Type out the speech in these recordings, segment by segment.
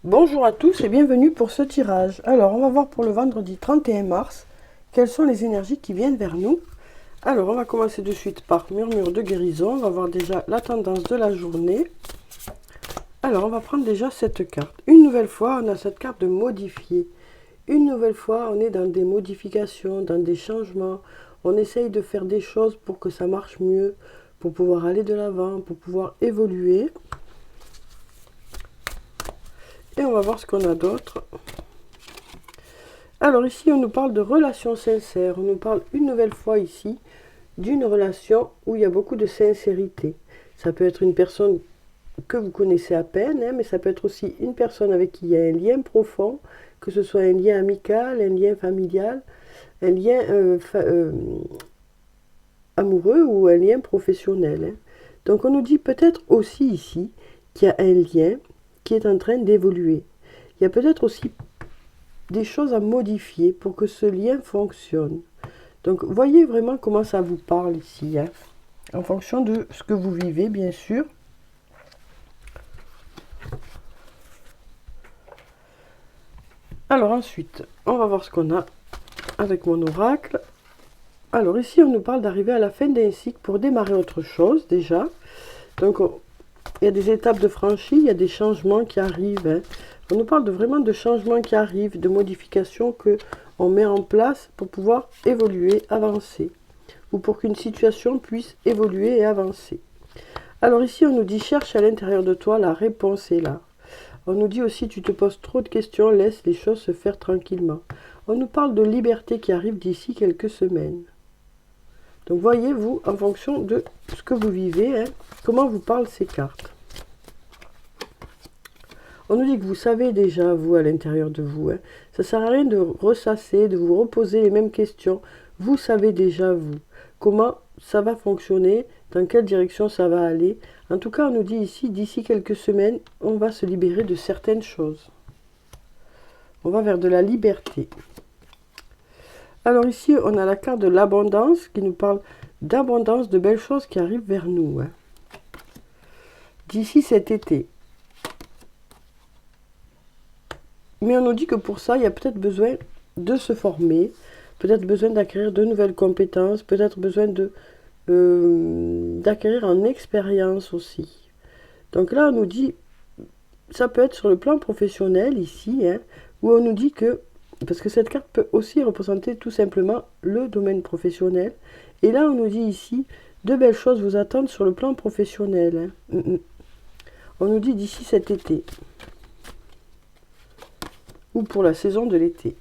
Bonjour à tous et bienvenue pour ce tirage. Alors, on va voir pour le vendredi 31 mars, quelles sont les énergies qui viennent vers nous. Alors, on va commencer de suite par murmure de guérison. On va voir déjà la tendance de la journée. Alors, on va prendre déjà cette carte. Une nouvelle fois, on a cette carte de modifier. Une nouvelle fois, on est dans des modifications, dans des changements. On essaye de faire des choses pour que ça marche mieux, pour pouvoir aller de l'avant, pour pouvoir évoluer. Et on va voir ce qu'on a d'autre. Alors ici, on nous parle de relations sincères. On nous parle une nouvelle fois ici d'une relation où il y a beaucoup de sincérité. Ça peut être une personne que vous connaissez à peine, mais ça peut être aussi une personne avec qui il y a un lien profond, que ce soit un lien amical, un lien familial, un lien amoureux ou un lien professionnel. Donc on nous dit peut-être aussi ici qu'il y a un lien qui est en train d'évoluer. Il y a peut-être aussi des choses à modifier pour que ce lien fonctionne. Donc voyez vraiment comment ça vous parle ici, en fonction de ce que vous vivez, bien sûr. Alors ensuite, on va voir ce qu'on a avec mon oracle. Alors ici, on nous parle d'arriver à la fin d'un cycle pour démarrer autre chose déjà. Donc il y a des étapes de franchie, il y a des changements qui arrivent. On nous parle vraiment de changements qui arrivent, de modifications que on met en place pour pouvoir évoluer, avancer, ou pour qu'une situation puisse évoluer et avancer. Alors ici, on nous dit cherche à l'intérieur de toi, la réponse est là. On nous dit aussi tu te poses trop de questions, laisse les choses se faire tranquillement. On nous parle de liberté qui arrive d'ici quelques semaines. Donc voyez-vous, en fonction de ce que vous vivez, comment vous parlent ces cartes. On nous dit que vous savez déjà, vous, à l'intérieur de vous. Ça ne sert à rien de ressasser, de vous reposer les mêmes questions. Vous savez déjà, vous, comment ça va fonctionner, dans quelle direction ça va aller. En tout cas, on nous dit ici, d'ici quelques semaines, on va se libérer de certaines choses. On va vers de la liberté. Alors ici, on a la carte de l'abondance qui nous parle d'abondance, de belles choses qui arrivent vers nous. D'ici cet été. Mais on nous dit que pour ça, il y a peut-être besoin de se former, peut-être besoin d'acquérir de nouvelles compétences, peut-être besoin d'acquérir en expérience aussi. Donc là, on nous dit, ça peut être sur le plan professionnel ici, où on nous dit que, parce que cette carte peut aussi représenter tout simplement le domaine professionnel. Et là, on nous dit ici, de belles choses vous attendent sur le plan professionnel. On nous dit d'ici cet été. Ou pour la saison de l'été.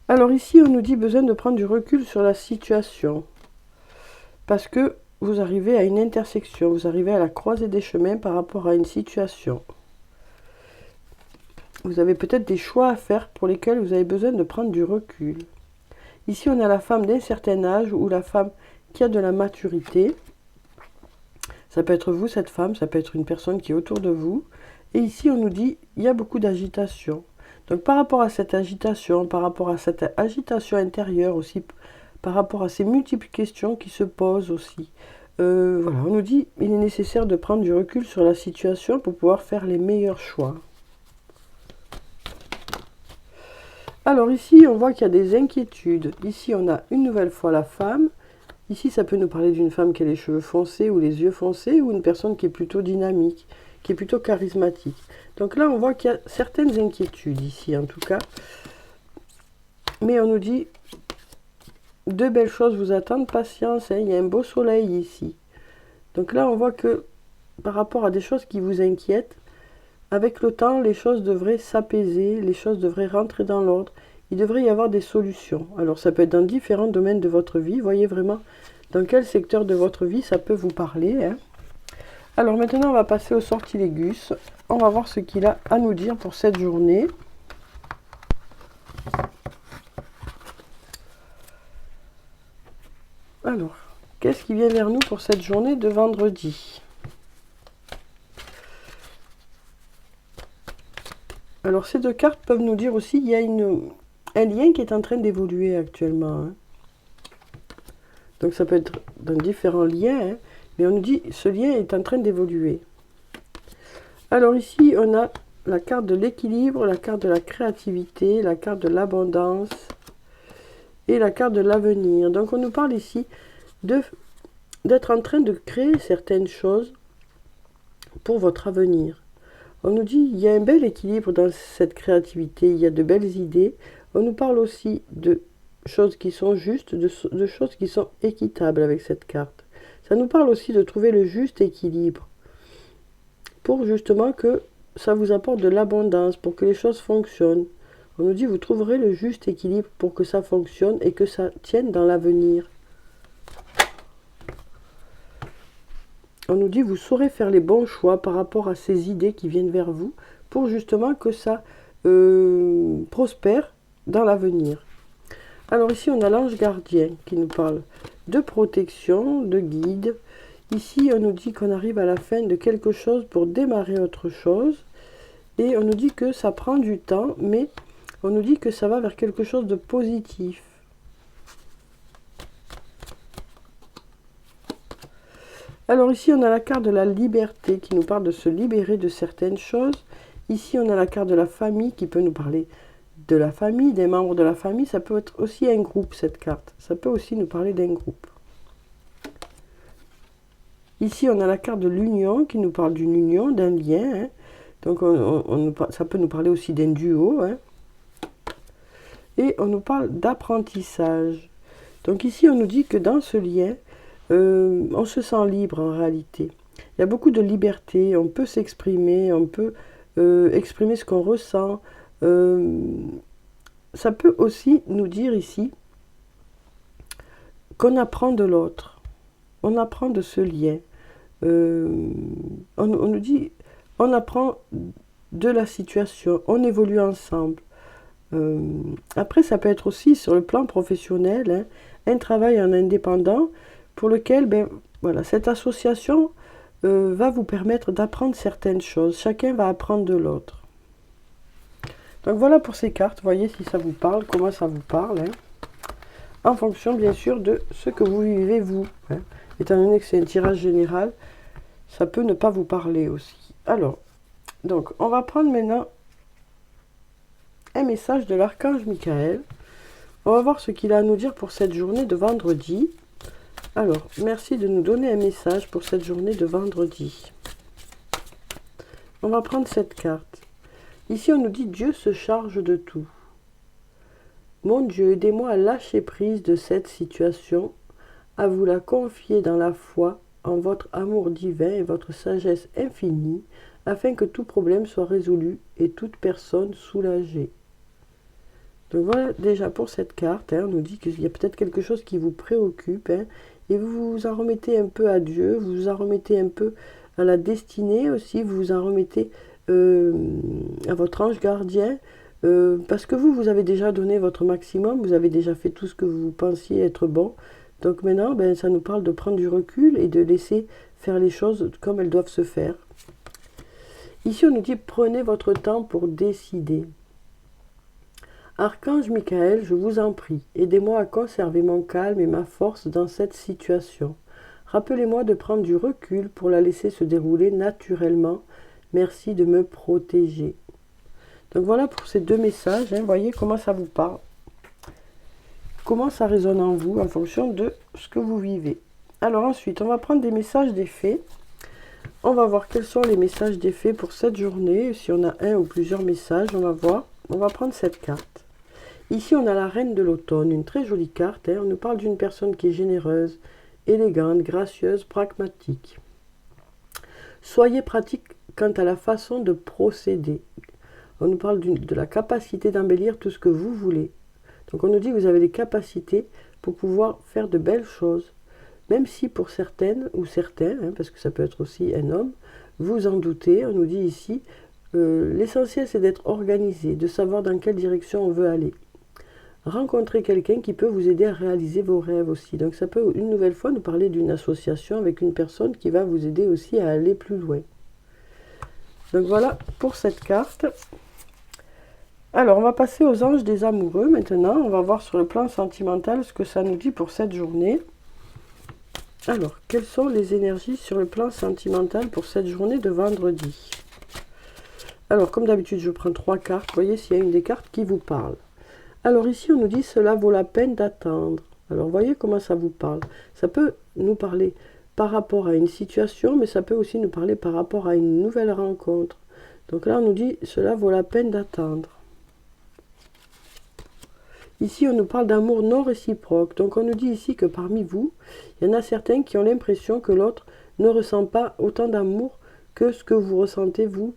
Alors ici, on nous dit besoin de prendre du recul sur la situation. Parce que vous arrivez à une intersection, vous arrivez à la croisée des chemins par rapport à une situation. Vous avez peut-être des choix à faire pour lesquels vous avez besoin de prendre du recul. Ici, on a la femme d'un certain âge ou la femme qui a de la maturité. Ça peut être vous, cette femme, ça peut être une personne qui est autour de vous. Et ici, on nous dit, il y a beaucoup d'agitation. Donc par rapport à cette agitation intérieure aussi, par rapport à ces multiples questions qui se posent aussi, voilà, on nous dit il est nécessaire de prendre du recul sur la situation pour pouvoir faire les meilleurs choix. Alors ici, on voit qu'il y a des inquiétudes. Ici, on a une nouvelle fois la femme. Ici, ça peut nous parler d'une femme qui a les cheveux foncés ou les yeux foncés, ou une personne qui est plutôt dynamique, qui est plutôt charismatique. Donc là, on voit qu'il y a certaines inquiétudes ici, en tout cas. Mais on nous dit, de belles choses vous attendent, patience, il y a un beau soleil ici. Donc là, on voit que par rapport à des choses qui vous inquiètent, avec le temps, les choses devraient s'apaiser, les choses devraient rentrer dans l'ordre. Il devrait y avoir des solutions. Alors ça peut être dans différents domaines de votre vie. Voyez vraiment dans quel secteur de votre vie ça peut vous parler. Alors maintenant, on va passer au sortilégus. On va voir ce qu'il a à nous dire pour cette journée. Alors, qu'est-ce qui vient vers nous pour cette journée de vendredi? Alors, ces deux cartes peuvent nous dire aussi qu'il y a un lien qui est en train d'évoluer actuellement. Donc, ça peut être dans différents liens, mais on nous dit ce lien est en train d'évoluer. Alors ici, on a la carte de l'équilibre, la carte de la créativité, la carte de l'abondance et la carte de l'avenir. Donc on nous parle ici d'être en train de créer certaines choses pour votre avenir. On nous dit il y a un bel équilibre dans cette créativité, il y a de belles idées. On nous parle aussi de choses qui sont justes, de choses qui sont équitables avec cette carte. Ça nous parle aussi de trouver le juste équilibre pour justement que ça vous apporte de l'abondance, pour que les choses fonctionnent. On nous dit vous trouverez le juste équilibre pour que ça fonctionne et que ça tienne dans l'avenir. On nous dit vous saurez faire les bons choix par rapport à ces idées qui viennent vers vous pour justement que ça prospère dans l'avenir. Alors ici on a l'ange gardien qui nous parle de protection, de guide. Ici on nous dit qu'on arrive à la fin de quelque chose pour démarrer autre chose. Et on nous dit que ça prend du temps, mais on nous dit que ça va vers quelque chose de positif. Alors ici, on a la carte de la liberté qui nous parle de se libérer de certaines choses. Ici, on a la carte de la famille qui peut nous parler de la famille, des membres de la famille. Ça peut être aussi un groupe, cette carte. Ça peut aussi nous parler d'un groupe. Ici, on a la carte de l'union qui nous parle d'une union, d'un lien. Hein. Donc, ça peut nous parler aussi d'un duo. Hein. Et on nous parle d'apprentissage. Donc ici, on nous dit que dans ce lien, on se sent libre en réalité. Il y a beaucoup de liberté, on peut s'exprimer, on peut exprimer ce qu'on ressent. Ça peut aussi nous dire ici qu'on apprend de l'autre, on apprend de ce lien. On nous dit, on apprend de la situation, on évolue ensemble. Après, ça peut être aussi sur le plan professionnel, hein, un travail en indépendant pour lequel voilà, cette association va vous permettre d'apprendre certaines choses. Chacun va apprendre de l'autre. Donc voilà pour ces cartes. Voyez si ça vous parle, comment ça vous parle. Hein, en fonction bien sûr de ce que vous vivez vous. Hein. Étant donné que c'est un tirage général, ça peut ne pas vous parler aussi. Alors, donc on va prendre maintenant un message de l'archange Michael. On va voir ce qu'il a à nous dire pour cette journée de vendredi. Alors, merci de nous donner un message pour cette journée de vendredi. On va prendre cette carte. Ici, on nous dit « Dieu se charge de tout ». Mon Dieu, aidez-moi à lâcher prise de cette situation, à vous la confier dans la foi en votre amour divin et votre sagesse infinie, afin que tout problème soit résolu et toute personne soulagée. Donc voilà déjà pour cette carte, hein, on nous dit qu'il y a peut-être quelque chose qui vous préoccupe, hein, et vous vous en remettez un peu à Dieu, vous vous en remettez un peu à la destinée aussi, vous vous en remettez à votre ange gardien, parce que vous avez déjà donné votre maximum, vous avez déjà fait tout ce que vous pensiez être bon. Donc maintenant, ça nous parle de prendre du recul et de laisser faire les choses comme elles doivent se faire. Ici, on nous dit « Prenez votre temps pour décider ». Archange Michael, je vous en prie, aidez-moi à conserver mon calme et ma force dans cette situation. Rappelez-moi de prendre du recul pour la laisser se dérouler naturellement. Merci de me protéger. Donc voilà pour ces deux messages. Hein, voyez comment ça vous parle. Comment ça résonne en vous en fonction de ce que vous vivez. Alors ensuite, on va prendre des messages d'effet. On va voir quels sont les messages d'effet pour cette journée. Si on a un ou plusieurs messages, on va voir. On va prendre cette carte. Ici, on a la reine de l'automne, une très jolie carte. Hein. On nous parle d'une personne qui est généreuse, élégante, gracieuse, pragmatique. Soyez pratique quant à la façon de procéder. On nous parle de la capacité d'embellir tout ce que vous voulez. Donc on nous dit que vous avez les capacités pour pouvoir faire de belles choses. Même si pour certaines ou certains, hein, parce que ça peut être aussi un homme, vous en doutez, on nous dit ici, l'essentiel c'est d'être organisé, de savoir dans quelle direction on veut aller. Rencontrer quelqu'un qui peut vous aider à réaliser vos rêves aussi. Donc ça peut une nouvelle fois nous parler d'une association avec une personne qui va vous aider aussi à aller plus loin. Donc voilà pour cette carte. Alors on va passer aux anges des amoureux maintenant. On va voir sur le plan sentimental ce que ça nous dit pour cette journée. Alors, quelles sont les énergies sur le plan sentimental pour cette journée de vendredi? Alors, comme d'habitude, je prends 3 cartes. Voyez s'il y a une des cartes qui vous parle. Alors ici, on nous dit « Cela vaut la peine d'attendre ». Alors, voyez comment ça vous parle. Ça peut nous parler par rapport à une situation, mais ça peut aussi nous parler par rapport à une nouvelle rencontre. Donc là, on nous dit « Cela vaut la peine d'attendre ». Ici, on nous parle d'amour non réciproque. Donc, on nous dit ici que parmi vous, il y en a certains qui ont l'impression que l'autre ne ressent pas autant d'amour que ce que vous ressentez, vous,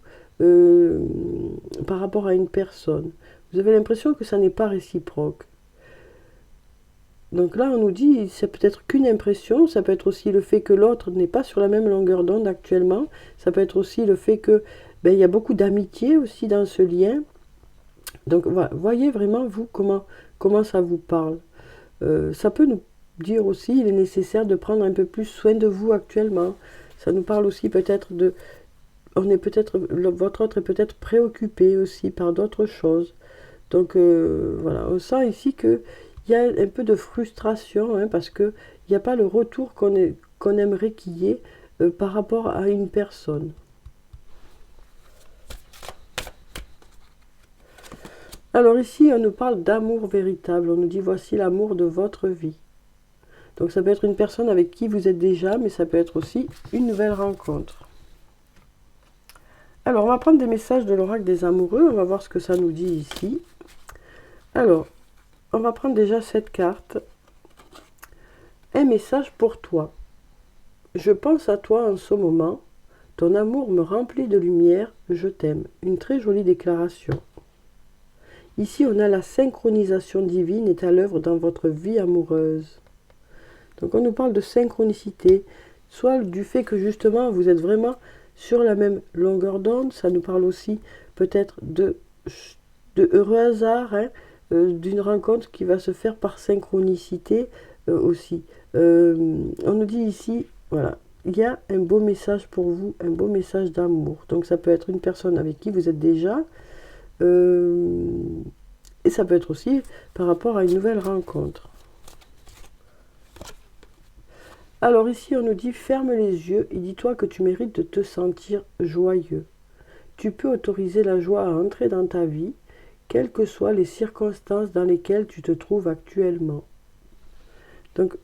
par rapport à une personne. Vous avez l'impression que ça n'est pas réciproque. Donc là, on nous dit, c'est peut-être qu'une impression, ça peut être aussi le fait que l'autre n'est pas sur la même longueur d'onde actuellement, ça peut être aussi le fait que, il y a beaucoup d'amitié aussi dans ce lien. Donc, voyez vraiment, vous, comment ça vous parle. Ça peut nous dire aussi, il est nécessaire de prendre un peu plus soin de vous actuellement. Ça nous parle aussi peut-être de... votre autre est peut-être préoccupé aussi par d'autres choses. Donc, voilà, on sent ici qu'il y a un peu de frustration, hein, parce qu'il n'y a pas le retour qu'on aimerait qu'il y ait par rapport à une personne. Alors ici, on nous parle d'amour véritable. On nous dit, voici l'amour de votre vie. Donc ça peut être une personne avec qui vous êtes déjà, mais ça peut être aussi une nouvelle rencontre. Alors, on va prendre des messages de l'oracle des amoureux. On va voir ce que ça nous dit ici. Alors, on va prendre déjà cette carte. Un message pour toi. Je pense à toi en ce moment. Ton amour me remplit de lumière. Je t'aime. Une très jolie déclaration. Ici, on a la synchronisation divine est à l'œuvre dans votre vie amoureuse. Donc, on nous parle de synchronicité, soit du fait que justement, vous êtes vraiment sur la même longueur d'onde. Ça nous parle aussi peut-être de heureux hasard, hein, d'une rencontre qui va se faire par synchronicité aussi. On nous dit ici, voilà, il y a un beau message pour vous, un beau message d'amour. Donc, ça peut être une personne avec qui vous êtes déjà. Et ça peut être aussi par rapport à une nouvelle rencontre. Alors ici, on nous dit, ferme les yeux et dis-toi que tu mérites de te sentir joyeux. Tu peux autoriser la joie à entrer dans ta vie, quelles que soient les circonstances dans lesquelles tu te trouves actuellement. Donc,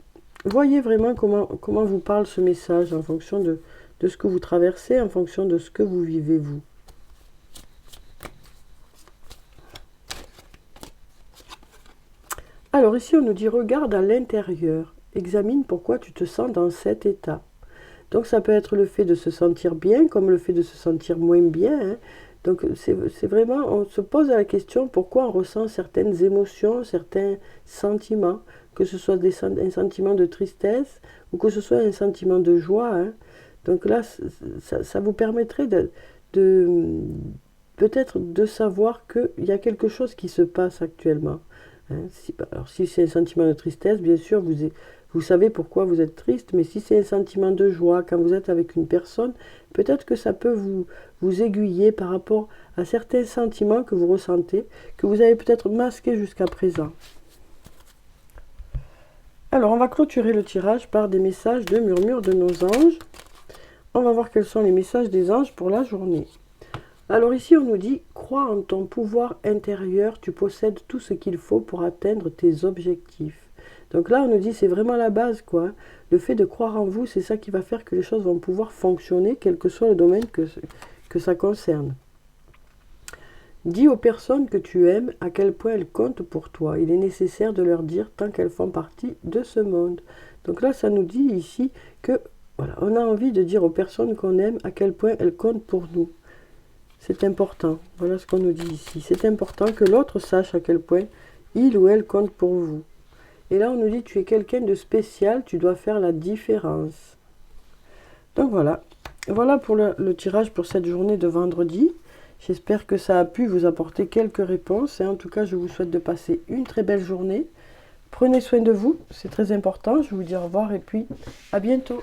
voyez vraiment comment vous parle ce message en fonction de ce que vous traversez, en fonction de ce que vous vivez, vous. Alors ici, on nous dit, regarde à l'intérieur, examine pourquoi tu te sens dans cet état. Donc ça peut être le fait de se sentir bien, comme le fait de se sentir moins bien. Hein. Donc c'est vraiment, on se pose la question pourquoi on ressent certaines émotions, certains sentiments, que ce soit un sentiment de tristesse ou que ce soit un sentiment de joie. Hein. Donc là, ça vous permettrait peut-être de savoir qu'il y a quelque chose qui se passe actuellement. Hein, alors si c'est un sentiment de tristesse, bien sûr, vous savez pourquoi vous êtes triste, mais si c'est un sentiment de joie, quand vous êtes avec une personne, peut-être que ça peut vous aiguiller par rapport à certains sentiments que vous ressentez, que vous avez peut-être masqués jusqu'à présent. Alors, on va clôturer le tirage par des messages de murmure de nos anges. On va voir quels sont les messages des anges pour la journée. Alors ici, on nous dit, crois en ton pouvoir intérieur, tu possèdes tout ce qu'il faut pour atteindre tes objectifs. Donc là, on nous dit, c'est vraiment la base, quoi. Le fait de croire en vous, c'est ça qui va faire que les choses vont pouvoir fonctionner, quel que soit le domaine que ça concerne. Dis aux personnes que tu aimes à quel point elles comptent pour toi. Il est nécessaire de leur dire tant qu'elles font partie de ce monde. Donc là, ça nous dit ici que, voilà, on a envie de dire aux personnes qu'on aime à quel point elles comptent pour nous. C'est important. Voilà ce qu'on nous dit ici. C'est important que l'autre sache à quel point il ou elle compte pour vous. Et là, on nous dit, tu es quelqu'un de spécial, tu dois faire la différence. Donc voilà. Voilà pour le tirage pour cette journée de vendredi. J'espère que ça a pu vous apporter quelques réponses. Et en tout cas, je vous souhaite de passer une très belle journée. Prenez soin de vous, c'est très important. Je vous dis au revoir et puis à bientôt.